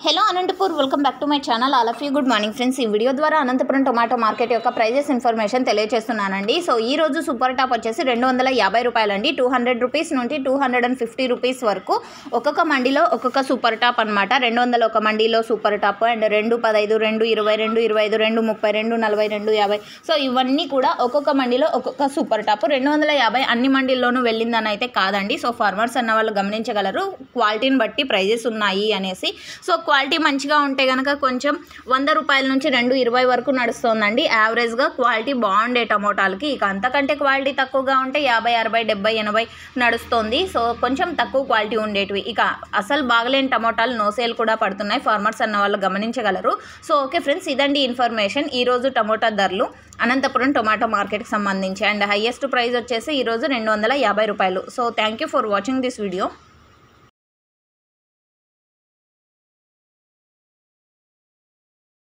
Hello Anantapur welcome back to my channel. All of you good morning friends. ఈ video ద్వారా Anantapuram tomato market యొక్క prices information తెలియజేస్తున్నానండి. So ఈ రోజు super top వచ్చేసి 250 రూపాయలండి. 200 రూపీస్ నుండి 250 రూపీస్ వరకు ఒక్కొక్క మండీలో ఒక్కొక్క సూపర్ టాప్ అనమాట. 200 ఒక మండీలో సూపర్ టాప్ అండ్ 215, 220, 225, 230, 240, 250. సో ఇవన్నీ కూడా ఒక్కొక్క మండీలో ఒక్కొక్క సూపర్ టాప్. 250 అన్ని మండీల్లోనూ వెళ్ళిందని అయితే కాదండి. సో ఫార్మర్స్ అన్న వాళ్ళు గమనించగలరు క్వాలిటీని బట్టి ప్రైజెస్ ఉన్నాయి అనేసి. సో క్వాలిటీ మంచిగా ఉంటే కనుక కొంచెం 100 రూపాయల నుంచి 220 వరకు నడుస్తుందండి యావరేజ్గా క్వాలిటీ బాగుండే టమోటాలకి. ఇక అంతకంటే క్వాలిటీ తక్కువగా ఉంటే 50, 60, 70, 80 నడుస్తుంది. సో కొంచెం తక్కువ క్వాలిటీ ఉండేటివి. ఇక అసలు బాగలేని టమోటాలు నో సేల్ కూడా పడుతున్నాయి, ఫార్మర్స్ అన్న వాళ్ళు గమనించగలరు. సో ఓకే ఫ్రెండ్స్, ఇదండి ఇన్ఫర్మేషన్. ఈరోజు టమోటా ధరలు అనంతపురం టొమాటో మార్కెట్కి సంబంధించి. అండ్ హైయెస్ట్ ప్రైస్ వచ్చేసి ఈరోజు 250 రూపాయలు. So thank you for watching this video.